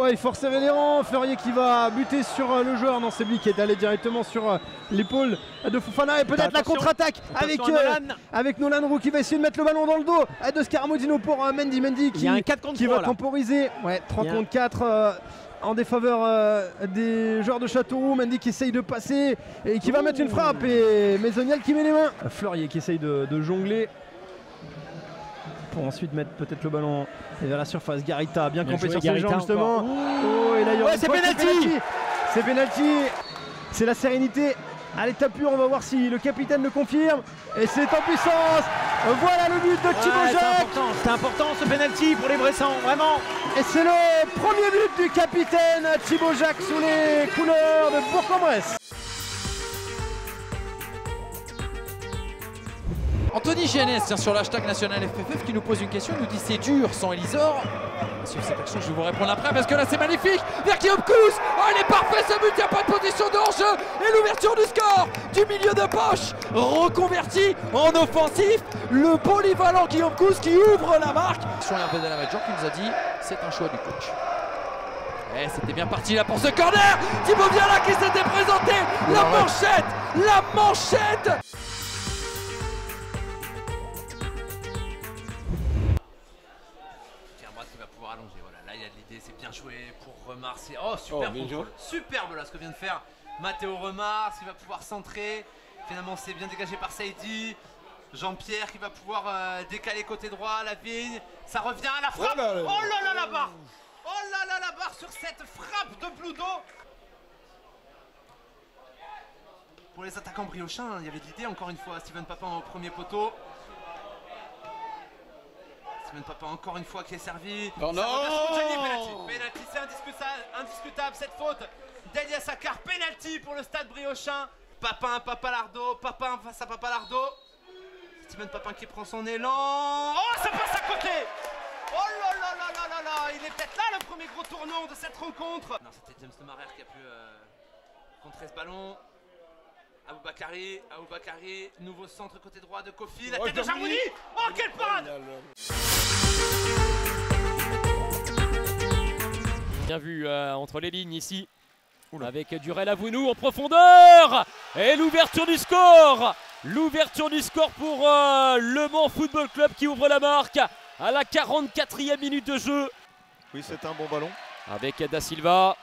Ouais, il faut resserrer les rangs. Fleurier qui va buter sur le joueur. Non, c'est lui qui est allé directement sur l'épaule de Fofana. Et peut-être la contre-attaque avec Nolan Roux qui va essayer de mettre le ballon dans le dos de Scaramoudineau pour Mendy. Mendy qui va temporiser. Ouais, 3 contre 4 en défaveur des joueurs de Châteauroux. Mendy qui essaye de passer et qui va mettre une frappe. Et Maisonial qui met les mains. Fleurier qui essaye de jongler pour ensuite mettre peut-être le ballon vers la surface. Garita bien campé sur ses jambes justement. Oh, et là, il y c'est pénalty. C'est pénalty. C'est la sérénité à l'état pur. On va voir si le capitaine le confirme. Et c'est en puissance. Voilà le but de Thibaut Jacques. C'est important ce pénalty pour les Bressans, vraiment. Et c'est le premier but du capitaine Thibaut Jacques sous les couleurs de Bourg-en-Bresse. Anthony GNS tiens, sur l'hashtag national FFF qui nous pose une question, il nous dit c'est dur sans Elisor. Sur cette action je vais vous répondre après parce que là c'est magnifique. Vers Guillaume Kous, oh, il est parfait ce but, il n'y a pas de position de hors-jeu. Et l'ouverture du score du milieu de poche reconverti en offensif. Le polyvalent Guillaume Kous qui ouvre la marque. Sur Hervé Delamajor qui nous a dit c'est un choix du coach. Et c'était bien parti là pour ce corner. Thibaut Viala qui s'était présenté. La manchette. Allongé, voilà, là il y a de l'idée, c'est bien joué pour Remars. Oh superbe, superbe là ce que vient de faire Mathéo Remars, qui va pouvoir centrer. Finalement c'est bien dégagé par Saïdi. Jean-Pierre qui va pouvoir décaler côté droit, Lavigne. Ça revient à la frappe. Oh là là la barre. Oh là là la barre sur cette frappe de Bloudo. Pour les attaquants briochins, il y avait de l'idée encore une fois. Steven Papin au premier poteau. Papa encore une fois qui est servi. Oh non, Penalty, c'est indiscutable cette faute d'Elias Akar. Penalty pour le stade briochin. Papin face à Papalardo. Steven Papin qui prend son élan. Oh, ça passe à côté. Oh là là là là là là. Il est peut-être là le premier gros tournant de cette rencontre. Non, c'était James Lemaire qui a pu contrer ce ballon. Aboubakari, nouveau centre côté droit de Kofi, la tête de Jarmouni. Oh quelle parade. Bien vu entre les lignes ici. Avec Durel Avounou en profondeur. Et l'ouverture du score. L'ouverture du score pour Le Mans Football Club qui ouvre la marque à la 44e minute de jeu. Oui, c'est un bon ballon. Avec Da Silva.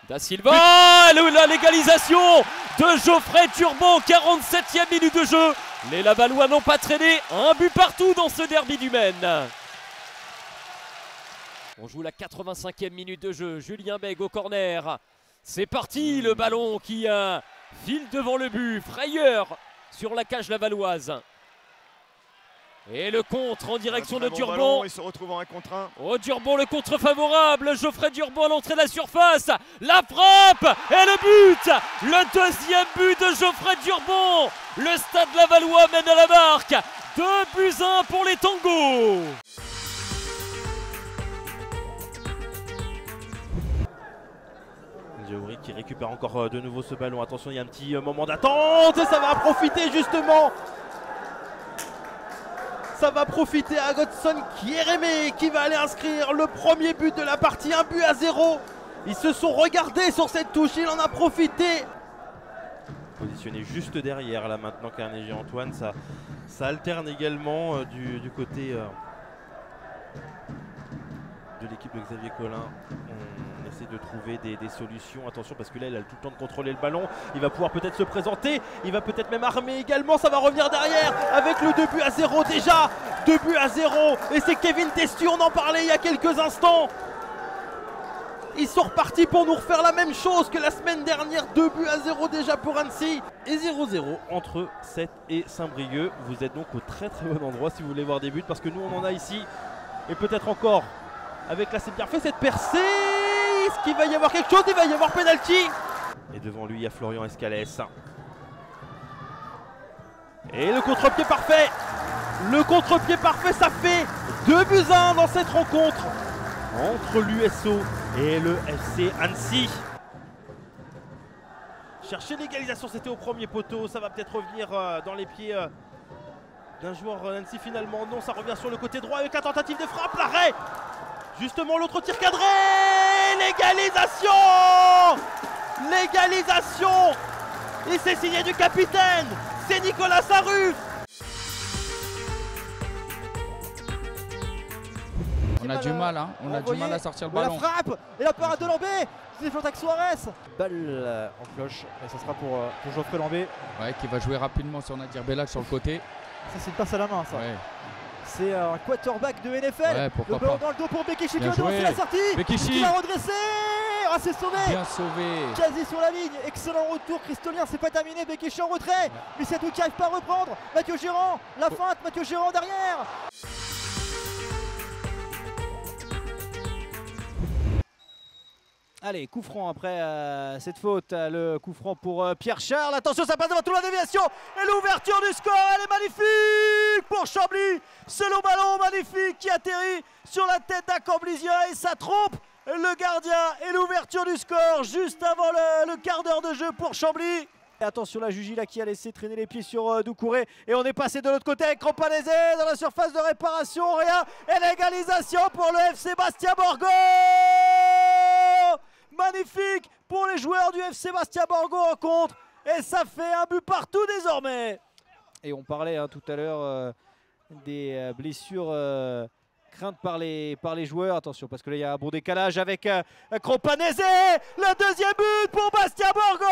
La légalisation de Geoffrey Turban, 47e minute de jeu. Les Lavallois n'ont pas traîné, un but partout dans ce derby du Maine. On joue la 85e minute de jeu, Julien Bègue au corner. C'est parti, le ballon qui file devant le but, frayeur sur la cage lavalloise. Et le contre en direction de Durban. Il se retrouve en 1 contre 1. Oh, Durban, le contre favorable. Geoffrey Durban à l'entrée de la surface. La frappe et le but. Le deuxième but de Geoffrey Durban. Le stade lavallois mène à la marque. 2-1 pour les Tangos. Diaouri qui récupère encore de nouveau ce ballon. Attention, il y a un petit moment d'attente et ça va profiter justement. Ça va profiter à Godson Kierémé qui va aller inscrire le premier but de la partie, 1-0. Ils se sont regardés sur cette touche, il en a profité. Positionné juste derrière là maintenant Carnegie Antoine, ça alterne également du côté de l'équipe de Xavier Collin. On essaie de trouver des solutions. Attention parce que là il a tout le temps de contrôler le ballon. Il va pouvoir peut-être se présenter. Il va peut-être même armer également. Ça va revenir derrière avec le 2-0 déjà. 2-0. Et c'est Kevin Testu, on en parlait il y a quelques instants. Ils sont repartis pour nous refaire la même chose que la semaine dernière. 2-0 déjà pour Annecy. Et 0-0 entre Sète et Saint-Brieuc. Vous êtes donc au très bon endroit si vous voulez voir des buts. Parce que nous on en a ici. Et peut-être encore avec là c'est bien fait cette percée. Est-ce qu'il va y avoir quelque chose? Il va y avoir penalty. Et devant lui il y a Florian Escalès. Et le contre-pied parfait. Le contre-pied parfait, ça fait 2-1 dans cette rencontre entre l'USO et le FC Annecy. Chercher l'égalisation, c'était au premier poteau. Ça va peut-être revenir dans les pieds d'un joueur Annecy finalement. Non, ça revient sur le côté droit avec la tentative de frappe. L'arrêt. Justement l'autre tir cadré. Et l'égalisation! L'égalisation! Et c'est signé du capitaine! C'est Nicolas Sarruf! On a du mal, hein. On a du mal à sortir le ballon. La frappe et la parade de Lambé. C'est Flotac Suarez. Balle en cloche et ça sera pour Geoffrey Lambé. Ouais, qui va jouer rapidement sur Nadir Belal sur le côté. Ça c'est une passe à la main ça. Ouais. C'est un quarterback de NFL. Ouais, pourquoi le ballon pas. dans le dos pour Bekichi qui Bien va devancer joué. la sortie. Bekichi. Qui va redresser. Ah c'est sauvé. Bien sauvé. Quasi sur la ligne. Excellent retour Cristolien. C'est pas terminé. Bekichi en retrait. Mais c'est tout qui arrive pas à reprendre. Mathieu Gérand. La feinte. Mathieu Gérand derrière. Allez, coup franc après cette faute, le coup franc pour Pierre Charles. Attention, ça passe devant toute la déviation. Et l'ouverture du score, elle est magnifique pour Chambly. Ce long ballon magnifique qui atterrit sur la tête d'un Camblisien et ça trompe le gardien. Et l'ouverture du score juste avant le quart d'heure de jeu pour Chambly. Et attention la Jugy là qui a laissé traîner les pieds sur Doucouré. Et on est passé de l'autre côté avec Crampanese dans la surface de réparation. Rien. Et l'égalisation pour le FC Bastia Borgo. Magnifique pour les joueurs du FC Bastia Borgo en contre. Et ça fait un but partout désormais. Et on parlait tout à l'heure des blessures craintes par les joueurs. Attention parce que là il y a un bon décalage avec Crampanese. Le deuxième but pour Bastia Borgo.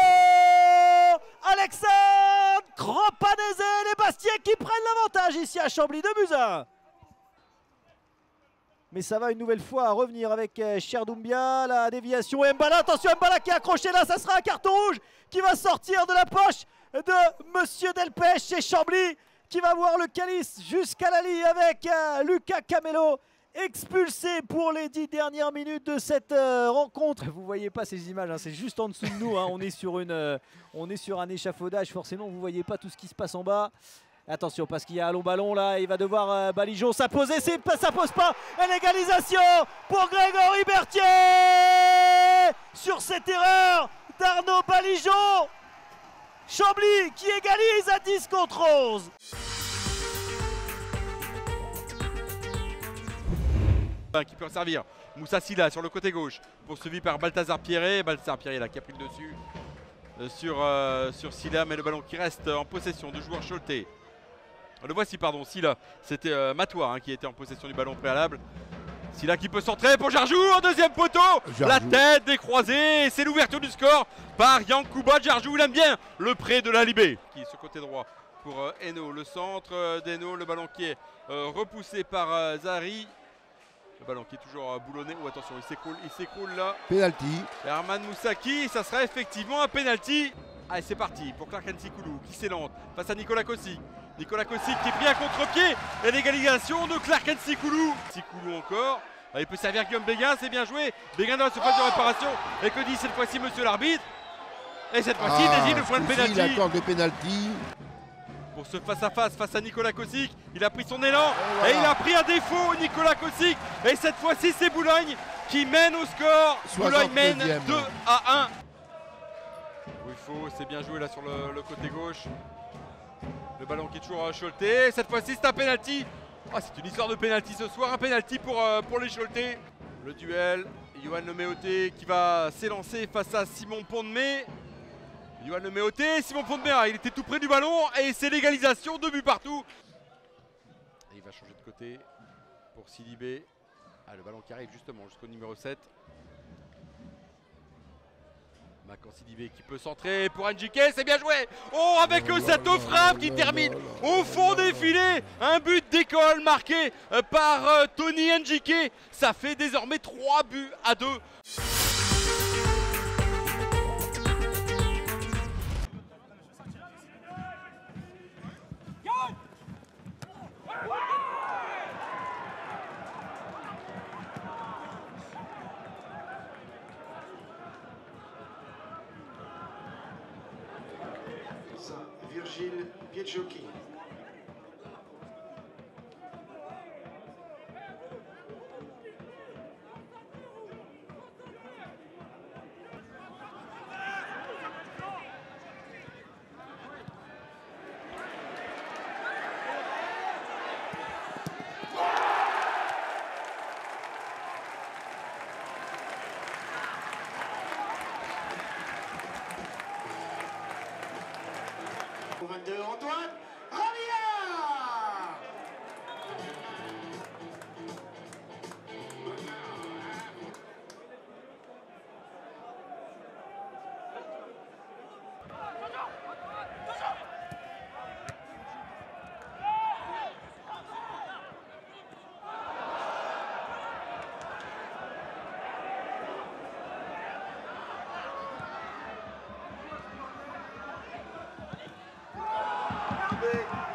Alexandre Crampanese. Les Bastiais qui prennent l'avantage ici à Chambly, 2-1. Mais ça va une nouvelle fois revenir avec Cherdoumbia, la déviation et Mbala. Attention, Mbala qui est accroché là, ça sera un carton rouge qui va sortir de la poche de Monsieur Delpech chez Chambly, qui va voir le calice jusqu'à la ligne avec Lucas Camelo, expulsé pour les 10 dernières minutes de cette rencontre. Vous voyez pas ces images, hein, c'est juste en dessous de nous, hein, on est sur un échafaudage, forcément vous voyez pas tout ce qui se passe en bas. Attention parce qu'il y a un long ballon là, il va devoir Balijon s'imposer, ça pose pas, et l'égalisation pour Grégory Berthier sur cette erreur d'Arnaud Balijon. Chambly qui égalise à 10 contre 11. Qui peut en servir, Moussa Silla sur le côté gauche, poursuivi par Balthazar Pierret. Balthazar Pierret là qui a pris le dessus sur Silla, mais le ballon qui reste en possession du joueur Choletais. Le voici, pardon, Silla. C'était Matois qui était en possession du ballon préalable. Silla qui peut centrer pour Jarjou en deuxième poteau. La tête décroisée. C'est l'ouverture du score par Yankouba Jarjou. Il aime bien le prêt de la Libé qui est sur côté droit pour Eno. Le centre d'Eno. Le ballon qui est repoussé par Zahri. Le ballon qui est toujours boulonné. Oh, attention, il s'écroule là. Penalty. Herman Moussaki. Ça sera effectivement un penalty. Allez, c'est parti pour Clark Nsikulu qui s'élance face à Nicolas Kossi. Nicolas Kossi qui est pris à contre-pied et l'égalisation de Clark Nsikulu. Nsikulu encore. Il peut servir Guillaume Béguin, c'est bien joué. Béguin dans la surface de réparation. Et que dit cette fois-ci monsieur l'arbitre? Et cette fois-ci désigne le point de pénalty. Il accorde le pénalty. Pour ce face-à-face face à Nicolas Kossi, il a pris son élan et il a pris un défaut Nicolas Kossi. Et cette fois-ci c'est Boulogne qui mène au score. Boulogne mène 2-1. C'est bien joué là sur le côté gauche. Le ballon qui est toujours Choletais. Cette fois-ci c'est un penalty. Oh, c'est une histoire de penalty ce soir. Un penalty pour les Choletais. Le duel. Yohan Leméoté qui va s'élancer face à Simon Pont-de-Mai. Yohan Leméoté, Simon Pont-de-Mai, il était tout près du ballon et c'est l'égalisation, 2 buts partout. Et il va changer de côté pour Sidibé. Le ballon qui arrive justement jusqu'au numéro 7. Makan Sidibé qui peut centrer pour Ndjike, c'est bien joué. Oh, avec cette frappe qui termine au fond des filets. Un but d'école marqué par Tony Ndjike. Ça fait désormais 3 buts à 2. Virgile Pietjoki. Roubaix.